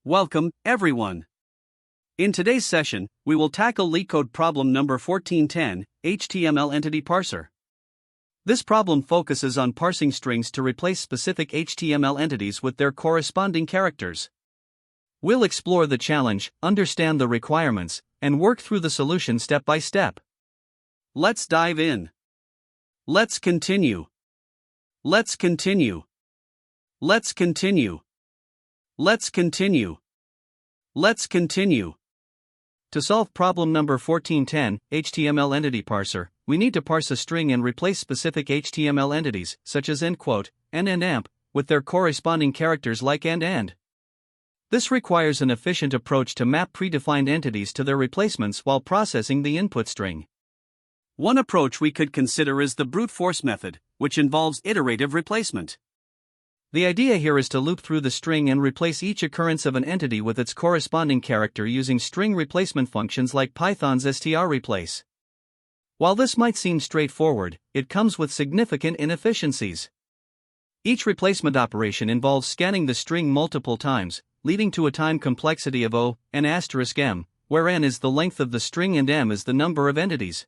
Welcome, everyone. In today's session, we will tackle LeetCode problem number 1410, HTML Entity Parser. This problem focuses on parsing strings to replace specific HTML entities with their corresponding characters. We'll explore the challenge, understand the requirements, and work through the solution step by step. Let's dive in. Let's continue. Let's continue. Let's continue. Let's continue. Let's continue. To solve problem number 1410, HTML Entity Parser, we need to parse a string and replace specific HTML entities, such as end quote, and amp, with their corresponding characters like and. This requires an efficient approach to map predefined entities to their replacements while processing the input string. One approach we could consider is the brute force method, which involves iterative replacement. The idea here is to loop through the string and replace each occurrence of an entity with its corresponding character using string replacement functions like Python's strreplace. While this might seem straightforward, it comes with significant inefficiencies. Each replacement operation involves scanning the string multiple times, leading to a time complexity of O, n asterisk m, where n is the length of the string and m is the number of entities.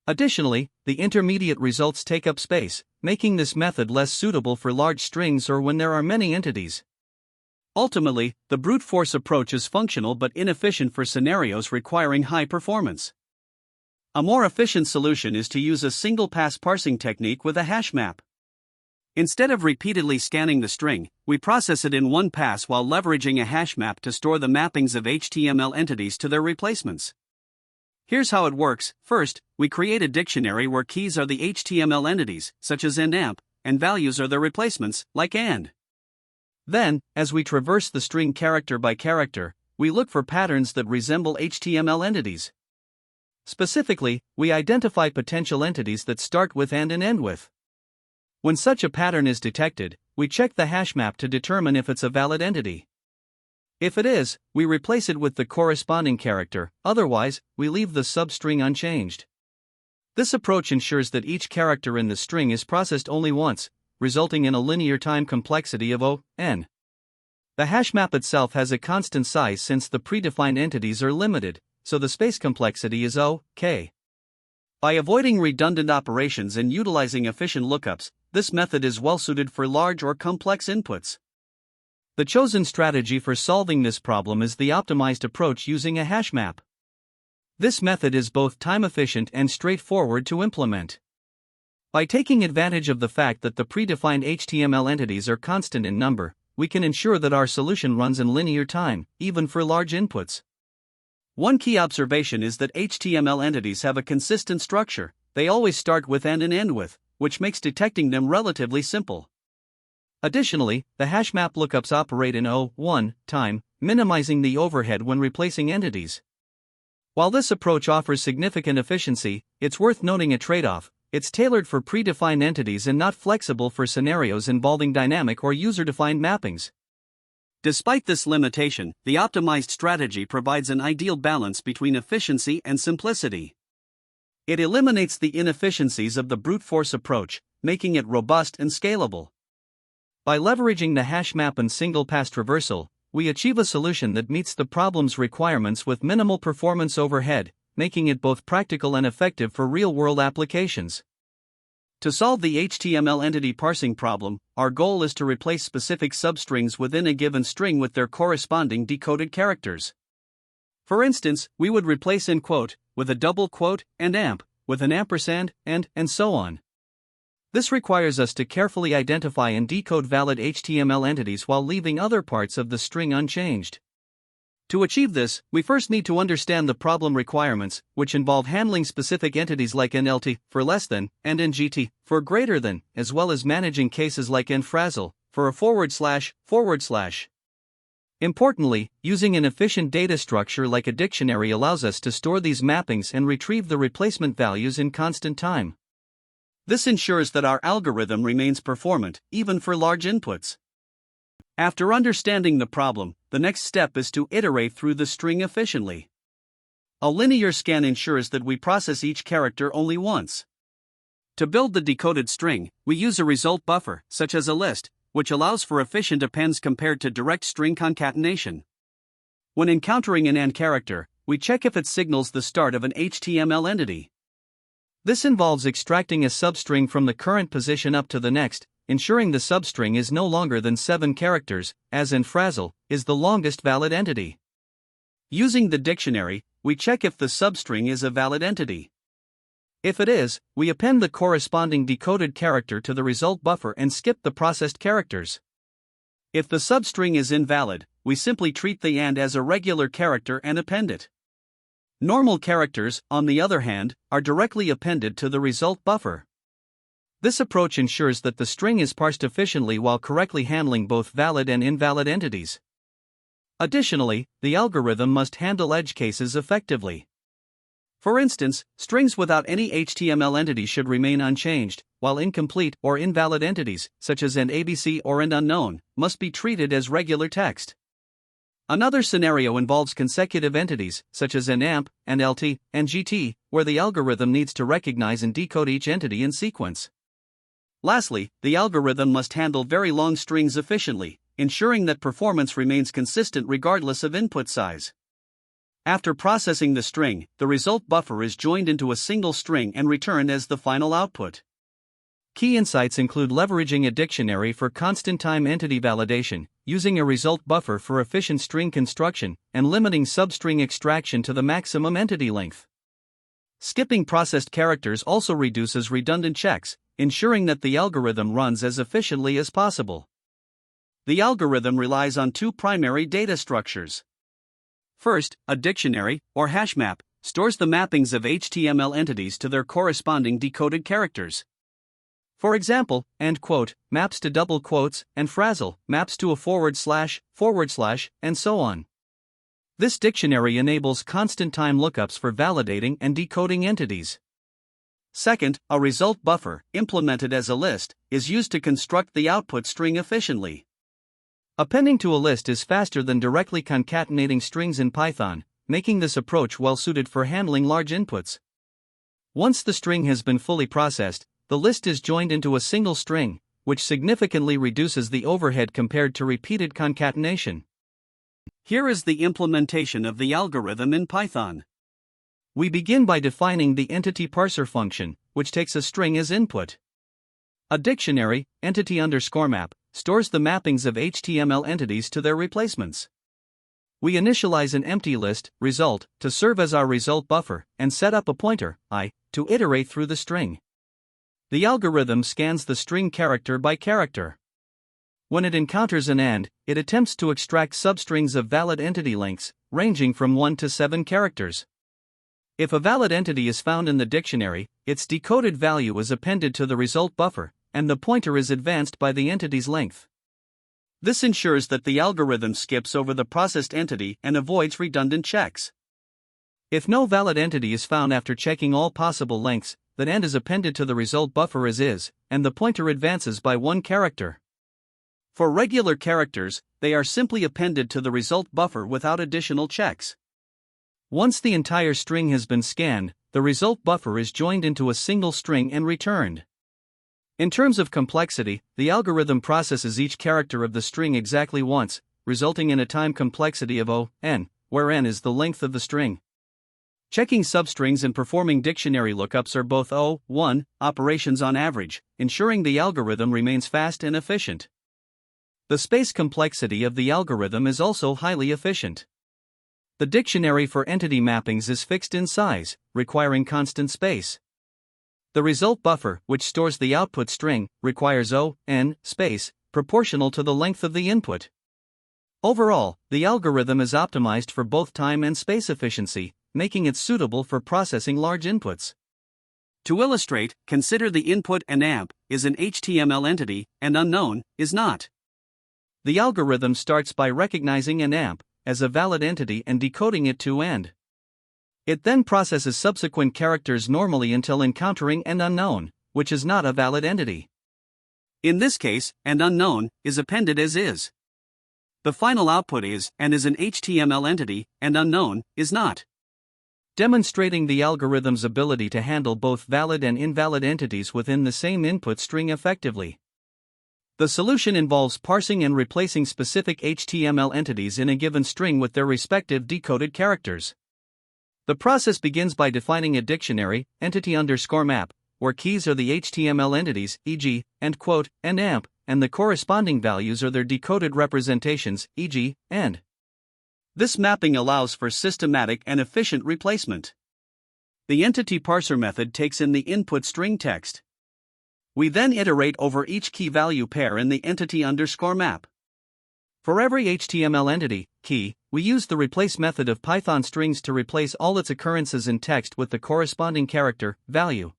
Additionally, the intermediate results take up space, making this method less suitable for large strings or when there are many entities. Ultimately, the brute force approach is functional but inefficient for scenarios requiring high performance. A more efficient solution is to use a single-pass parsing technique with a hash map. Instead of repeatedly scanning the string, we process it in one pass while leveraging a hash map to store the mappings of HTML entities to their replacements. Here's how it works. First, we create a dictionary where keys are the HTML entities, such as amp, and values are their replacements, like and. Then, as we traverse the string character by character, we look for patterns that resemble HTML entities. Specifically, we identify potential entities that start with and end with. When such a pattern is detected, we check the hash map to determine if it's a valid entity. If it is, we replace it with the corresponding character, otherwise, we leave the substring unchanged. This approach ensures that each character in the string is processed only once, resulting in a linear time complexity of O, n. The hash map itself has a constant size since the predefined entities are limited, so the space complexity is O, k. By avoiding redundant operations and utilizing efficient lookups, this method is well suited for large or complex inputs. The chosen strategy for solving this problem is the optimized approach using a hash map. This method is both time-efficient and straightforward to implement. By taking advantage of the fact that the predefined HTML entities are constant in number, we can ensure that our solution runs in linear time, even for large inputs. One key observation is that HTML entities have a consistent structure. They always start with and end with, which makes detecting them relatively simple. Additionally, the hash map lookups operate in O(1) time, minimizing the overhead when replacing entities. While this approach offers significant efficiency, it's worth noting a trade-off. It's tailored for predefined entities and not flexible for scenarios involving dynamic or user-defined mappings. Despite this limitation, the optimized strategy provides an ideal balance between efficiency and simplicity. It eliminates the inefficiencies of the brute force approach, making it robust and scalable. By leveraging the hash map and single-pass traversal, we achieve a solution that meets the problem's requirements with minimal performance overhead, making it both practical and effective for real-world applications. To solve the HTML entity parsing problem, our goal is to replace specific substrings within a given string with their corresponding decoded characters. For instance, we would replace end quote with a double quote and amp with an ampersand and so on. This requires us to carefully identify and decode valid HTML entities while leaving other parts of the string unchanged. To achieve this, we first need to understand the problem requirements, which involve handling specific entities like NLT for less than and NGT for greater than, as well as managing cases like nfrazl for a //. Importantly, using an efficient data structure like a dictionary allows us to store these mappings and retrieve the replacement values in constant time. This ensures that our algorithm remains performant, even for large inputs. After understanding the problem, the next step is to iterate through the string efficiently. A linear scan ensures that we process each character only once. To build the decoded string, we use a result buffer, such as a list, which allows for efficient appends compared to direct string concatenation. When encountering an AND character, we check if it signals the start of an HTML entity. This involves extracting a substring from the current position up to the next, ensuring the substring is no longer than 7 characters, as in phrasal, is the longest valid entity. Using the dictionary, we check if the substring is a valid entity. If it is, we append the corresponding decoded character to the result buffer and skip the processed characters. If the substring is invalid, we simply treat the AND as a regular character and append it. Normal characters, on the other hand, are directly appended to the result buffer. This approach ensures that the string is parsed efficiently while correctly handling both valid and invalid entities. Additionally, the algorithm must handle edge cases effectively. For instance, strings without any HTML entity should remain unchanged, while incomplete or invalid entities, such as an ABC or an unknown, must be treated as regular text. Another scenario involves consecutive entities, such as an AMP, an LT, and GT, where the algorithm needs to recognize and decode each entity in sequence. Lastly, the algorithm must handle very long strings efficiently, ensuring that performance remains consistent regardless of input size. After processing the string, the result buffer is joined into a single string and returned as the final output. Key insights include leveraging a dictionary for constant-time entity validation, using a result buffer for efficient string construction, and limiting substring extraction to the maximum entity length. Skipping processed characters also reduces redundant checks, ensuring that the algorithm runs as efficiently as possible. The algorithm relies on 2 primary data structures. First, a dictionary, or hash map, stores the mappings of HTML entities to their corresponding decoded characters. For example, AND quote maps to double quotes, and phrasal maps to a // and so on. This dictionary enables constant-time lookups for validating and decoding entities. Second, a result buffer, implemented as a list, is used to construct the output string efficiently. Appending to a list is faster than directly concatenating strings in Python, making this approach well suited for handling large inputs. Once the string has been fully processed, the list is joined into a single string, which significantly reduces the overhead compared to repeated concatenation. Here is the implementation of the algorithm in Python. We begin by defining the entity parser function, which takes a string as input. A dictionary, entity_map, stores the mappings of HTML entities to their replacements. We initialize an empty list, result, to serve as our result buffer, and set up a pointer, I, to iterate through the string. The algorithm scans the string character by character. When it encounters an AND, it attempts to extract substrings of valid entity lengths, ranging from 1 to 7 characters. If a valid entity is found in the dictionary, its decoded value is appended to the result buffer, and the pointer is advanced by the entity's length. This ensures that the algorithm skips over the processed entity and avoids redundant checks. If no valid entity is found after checking all possible lengths, the AND is appended to the result buffer as is, and the pointer advances by 1 character. For regular characters, they are simply appended to the result buffer without additional checks. Once the entire string has been scanned, the result buffer is joined into a single string and returned. In terms of complexity, the algorithm processes each character of the string exactly once, resulting in a time complexity of O(n), where n is the length of the string. Checking substrings and performing dictionary lookups are both O(1) operations on average, ensuring the algorithm remains fast and efficient. The space complexity of the algorithm is also highly efficient. The dictionary for entity mappings is fixed in size, requiring constant space. The result buffer, which stores the output string, requires O(n) space, proportional to the length of the input. Overall, the algorithm is optimized for both time and space efficiency, making it suitable for processing large inputs. To illustrate, consider the input an AMP is an HTML entity and unknown is not. The algorithm starts by recognizing an AMP as a valid entity and decoding it to AND. It then processes subsequent characters normally until encountering an unknown, which is not a valid entity. In this case, an unknown is appended as is. The final output is and is an HTML entity, and unknown is not. Demonstrating the algorithm's ability to handle both valid and invalid entities within the same input string effectively. The solution involves parsing and replacing specific HTML entities in a given string with their respective decoded characters. The process begins by defining a dictionary, entity_map, where keys are the HTML entities, e.g., end quote, and amp, and the corresponding values are their decoded representations, e.g., and. This mapping allows for systematic and efficient replacement. The entity parser method takes in the input string text. We then iterate over each key value pair in the entity_map. For every HTML entity, key, we use the replace method of Python strings to replace all its occurrences in text with the corresponding character, value.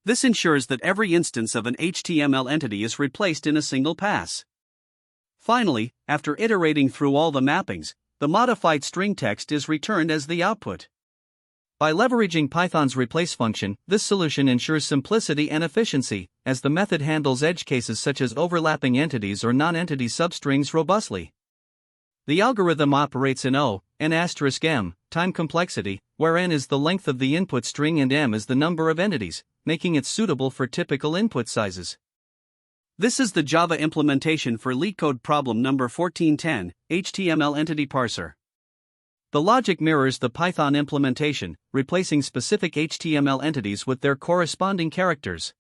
This ensures that every instance of an HTML entity is replaced in a single pass. Finally, after iterating through all the mappings, the modified string text is returned as the output. By leveraging Python's replace function, this solution ensures simplicity and efficiency, as the method handles edge cases such as overlapping entities or non-entity substrings robustly. The algorithm operates in n*m time complexity, where n is the length of the input string and m is the number of entities, making it suitable for typical input sizes. This is the Java implementation for LeetCode problem number 1410, HTML entity parser. The logic mirrors the Python implementation, replacing specific HTML entities with their corresponding characters.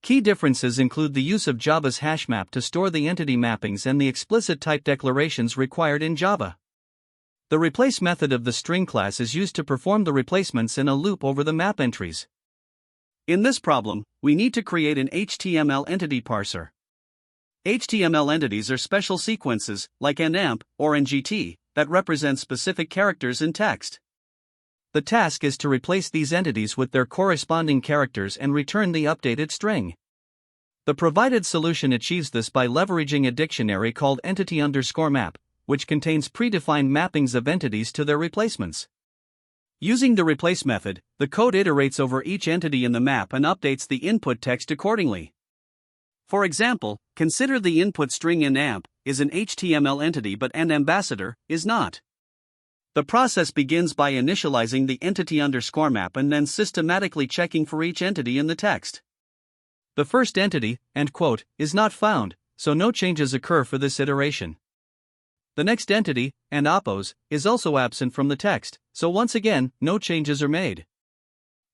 Key differences include the use of Java's hashmap to store the entity mappings and the explicit type declarations required in Java. The replace method of the string class is used to perform the replacements in a loop over the map entries. In this problem, we need to create an HTML entity parser. HTML entities are special sequences, like an amp or NGT, that represent specific characters in text. The task is to replace these entities with their corresponding characters and return the updated string. The provided solution achieves this by leveraging a dictionary called entity_map, which contains predefined mappings of entities to their replacements. Using the replace method, the code iterates over each entity in the map and updates the input text accordingly. For example, consider the input string in amp is an HTML entity but an ambassador is not. The process begins by initializing the entity_map and then systematically checking for each entity in the text. The first entity, end quote, is not found, so no changes occur for this iteration. The next entity, and oppos, is also absent from the text, so once again, no changes are made.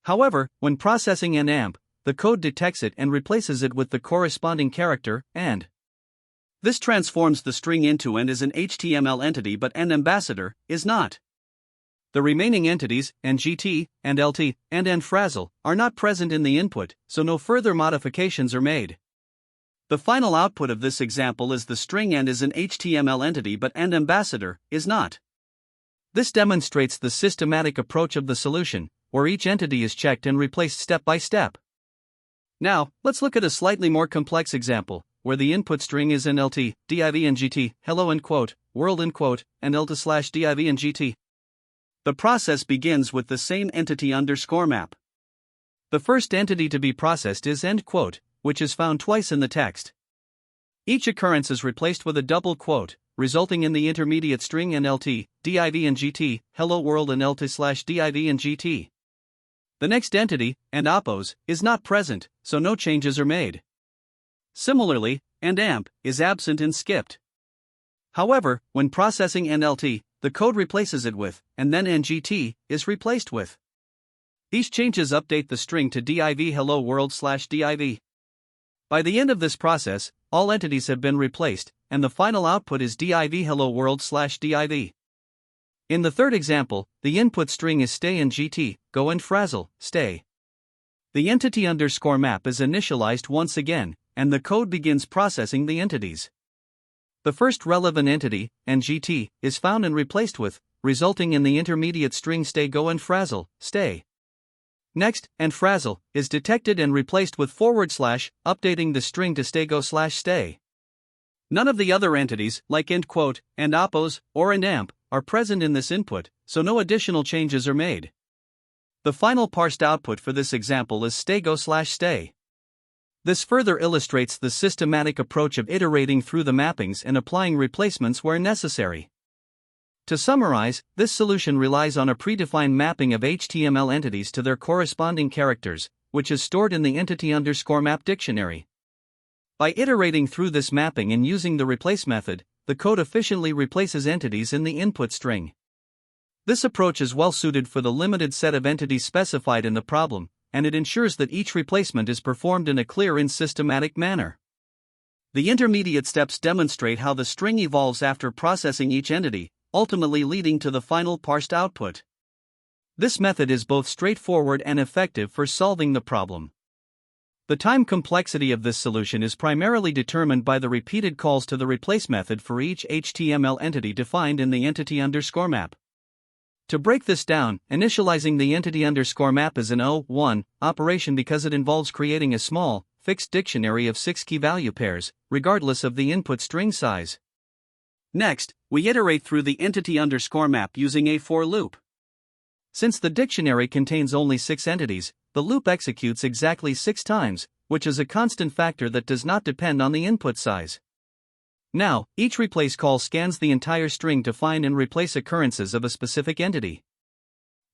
However, when processing an amp, the code detects it and replaces it with the corresponding character, and. This transforms the string into and is an HTML entity but an ambassador is not. The remaining entities, NGT, and LT, and nfrazzle, are not present in the input, so no further modifications are made. The final output of this example is the string and is an HTML entity but an ambassador is not. This demonstrates the systematic approach of the solution, where each entity is checked and replaced step by step. Now, let's look at a slightly more complex example, where the input string is an LT, div and GT, hello end quote, world end quote, and LT/div and GT. The process begins with the same entity_map. The first entity to be processed is end quote, which is found twice in the text. Each occurrence is replaced with a double quote, resulting in the intermediate string and LT, div and GT, hello world and LT/div and GT. The next entity, and oppos, is not present, so no changes are made. Similarly, and amp is absent and skipped. However, when processing NLT, the code replaces it with, and then NGT is replaced with. These changes update the string to div hello world/div. By the end of this process, all entities have been replaced, and the final output is div hello world/div. In the third example, the input string is stay and GT, go and frazzle, stay. The entity_map is initialized once again, and the code begins processing the entities. The first relevant entity, NGT, is found and replaced with, resulting in the intermediate string stay go and frazzle, stay. Next, and frazzle is detected and replaced with /, updating the string to stay go/stay. None of the other entities, like end quote, and oppos, or and amp, are present in this input, so no additional changes are made. The final parsed output for this example is stay go/stay. This further illustrates the systematic approach of iterating through the mappings and applying replacements where necessary. To summarize, this solution relies on a predefined mapping of HTML entities to their corresponding characters, which is stored in the entity_map dictionary. By iterating through this mapping and using the replace method, the code efficiently replaces entities in the input string. This approach is well suited for the limited set of entities specified in the problem, and it ensures that each replacement is performed in a clear and systematic manner. The intermediate steps demonstrate how the string evolves after processing each entity, ultimately leading to the final parsed output. This method is both straightforward and effective for solving the problem. The time complexity of this solution is primarily determined by the repeated calls to the replace method for each HTML entity defined in the entity_map. To break this down, initializing the entity_map is an O1 operation because it involves creating a small, fixed dictionary of 6 key value pairs, regardless of the input string size. Next, we iterate through the entity_map using a for loop. Since the dictionary contains only 6 entities, the loop executes exactly 6 times, which is a constant factor that does not depend on the input size. Now, each replace call scans the entire string to find and replace occurrences of a specific entity.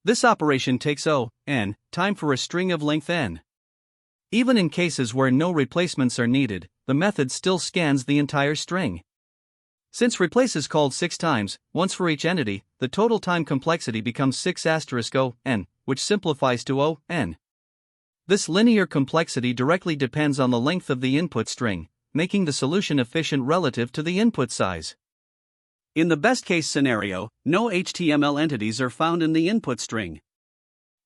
This operation takes n time for a string of length n. Even in cases where no replacements are needed, the method still scans the entire string. Since replace is called 6 times, once for each entity, the total time complexity becomes 6 n, which simplifies to n. This linear complexity directly depends on the length of the input string, making the solution efficient relative to the input size. In the best-case scenario, no HTML entities are found in the input string.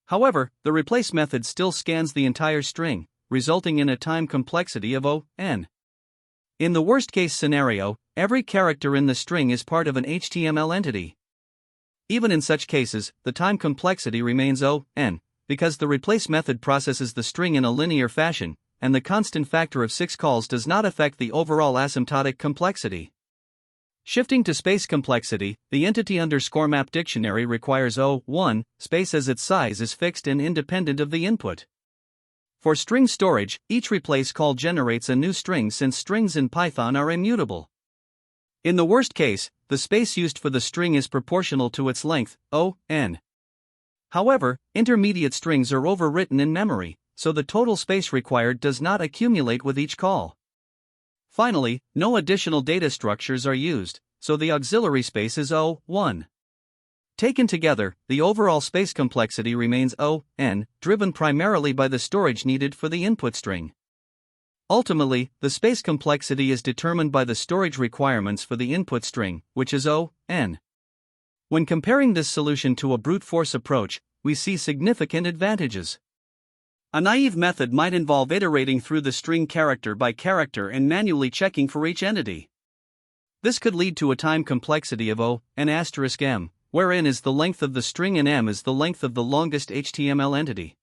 However, the replace method still scans the entire string, resulting in a time complexity of n. In the worst-case scenario, every character in the string is part of an HTML entity. Even in such cases, the time complexity remains n, because the replace method processes the string in a linear fashion, and the constant factor of 6 calls does not affect the overall asymptotic complexity. Shifting to space complexity, the entity_map dictionary requires O1 space as its size is fixed and independent of the input. For string storage, each replace call generates a new string since strings in Python are immutable. In the worst case, the space used for the string is proportional to its length, n. However, intermediate strings are overwritten in memory, so the total space required does not accumulate with each call. Finally, no additional data structures are used, so the auxiliary space is O1. Taken together, the overall space complexity remains n, driven primarily by the storage needed for the input string. Ultimately, the space complexity is determined by the storage requirements for the input string, which is n. When comparing this solution to a brute force approach, we see significant advantages. A naive method might involve iterating through the string character by character and manually checking for each entity. This could lead to a time complexity of n*m, where n is the length of the string and m is the length of the longest HTML entity.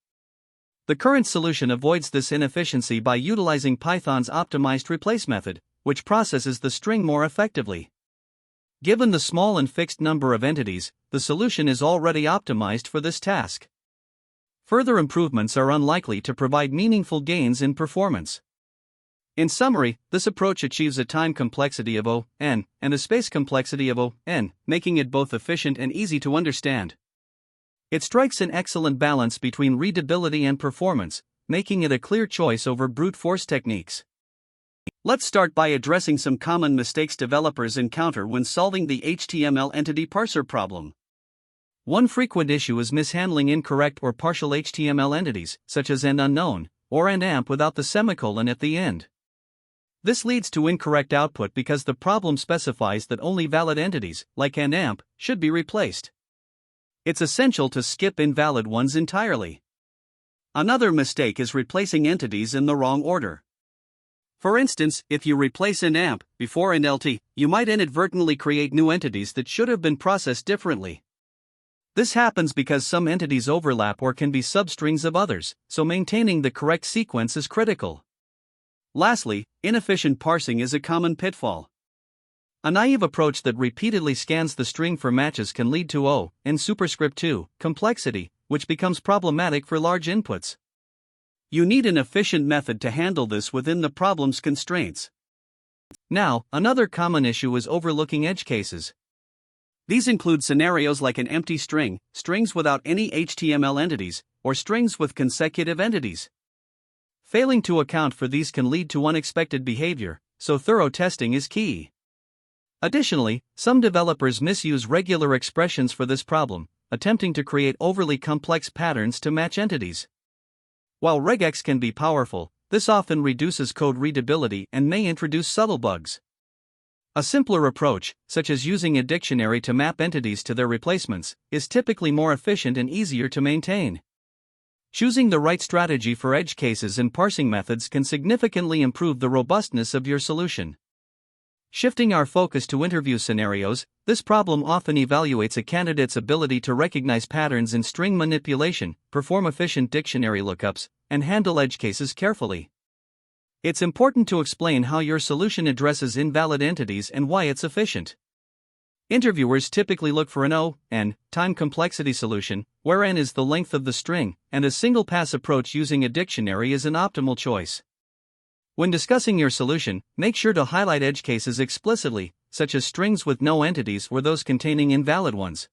The current solution avoids this inefficiency by utilizing Python's optimized replace method, which processes the string more effectively. Given the small and fixed number of entities, the solution is already optimized for this task. Further improvements are unlikely to provide meaningful gains in performance. In summary, this approach achieves a time complexity of n and a space complexity of n, making it both efficient and easy to understand. It strikes an excellent balance between readability and performance, making it a clear choice over brute force techniques. Let's start by addressing some common mistakes developers encounter when solving the HTML entity parser problem. One frequent issue is mishandling incorrect or partial HTML entities, such as an unknown, or an amp without the semicolon at the end. This leads to incorrect output because the problem specifies that only valid entities, like an amp, should be replaced. It's essential to skip invalid ones entirely. Another mistake is replacing entities in the wrong order. For instance, if you replace an amp before an LT, you might inadvertently create new entities that should have been processed differently. This happens because some entities overlap or can be substrings of others, so maintaining the correct sequence is critical. Lastly, inefficient parsing is a common pitfall. A naive approach that repeatedly scans the string for matches can lead to n superscript 2 complexity, which becomes problematic for large inputs. You need an efficient method to handle this within the problem's constraints. Now, another common issue is overlooking edge cases. These include scenarios like an empty string, strings without any HTML entities, or strings with consecutive entities. Failing to account for these can lead to unexpected behavior, so thorough testing is key. Additionally, some developers misuse regular expressions for this problem, attempting to create overly complex patterns to match entities. While regex can be powerful, this often reduces code readability and may introduce subtle bugs. A simpler approach, such as using a dictionary to map entities to their replacements, is typically more efficient and easier to maintain. Choosing the right strategy for edge cases and parsing methods can significantly improve the robustness of your solution. Shifting our focus to interview scenarios, this problem often evaluates a candidate's ability to recognize patterns in string manipulation, perform efficient dictionary lookups, and handle edge cases carefully. It's important to explain how your solution addresses invalid entities and why it's efficient. Interviewers typically look for an O(n) time complexity solution, where n is the length of the string, and a single-pass approach using a dictionary is an optimal choice. When discussing your solution, make sure to highlight edge cases explicitly, such as strings with no entities or those containing invalid ones.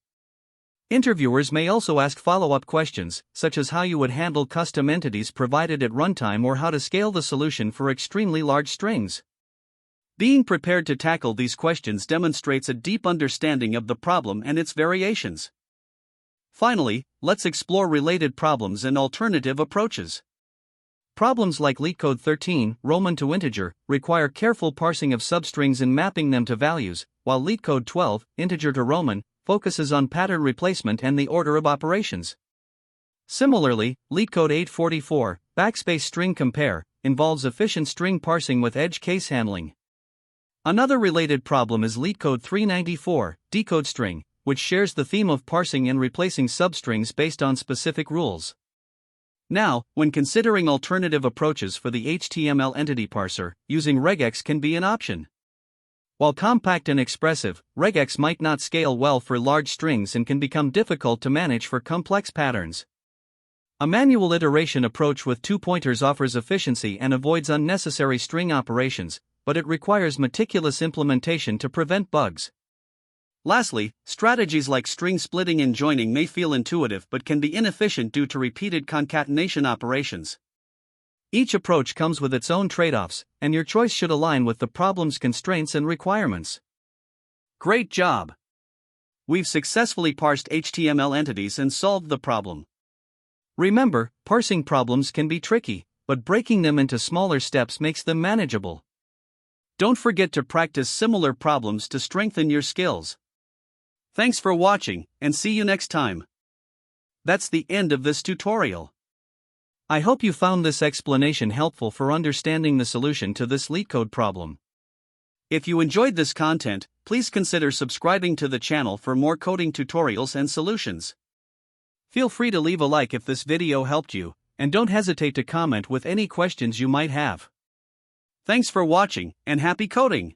Interviewers may also ask follow-up questions, such as how you would handle custom entities provided at runtime or how to scale the solution for extremely large strings. Being prepared to tackle these questions demonstrates a deep understanding of the problem and its variations. Finally, let's explore related problems and alternative approaches. Problems like LeetCode 13, Roman to integer, require careful parsing of substrings and mapping them to values, while LeetCode 12, integer to Roman, focuses on pattern replacement and the order of operations. Similarly, LeetCode 844, backspace string compare, involves efficient string parsing with edge case handling. Another related problem is LeetCode 394, decode string, which shares the theme of parsing and replacing substrings based on specific rules. Now, when considering alternative approaches for the HTML entity parser, using regex can be an option. While compact and expressive, regex might not scale well for large strings and can become difficult to manage for complex patterns. A manual iteration approach with two pointers offers efficiency and avoids unnecessary string operations, but it requires meticulous implementation to prevent bugs. Lastly, strategies like string splitting and joining may feel intuitive but can be inefficient due to repeated concatenation operations. Each approach comes with its own trade-offs, and your choice should align with the problem's constraints and requirements. Great job! We've successfully parsed HTML entities and solved the problem. Remember, parsing problems can be tricky, but breaking them into smaller steps makes them manageable. Don't forget to practice similar problems to strengthen your skills. Thanks for watching, and see you next time. That's the end of this tutorial. I hope you found this explanation helpful for understanding the solution to this LeetCode problem. If you enjoyed this content, please consider subscribing to the channel for more coding tutorials and solutions. Feel free to leave a like if this video helped you, and don't hesitate to comment with any questions you might have. Thanks for watching, and happy coding!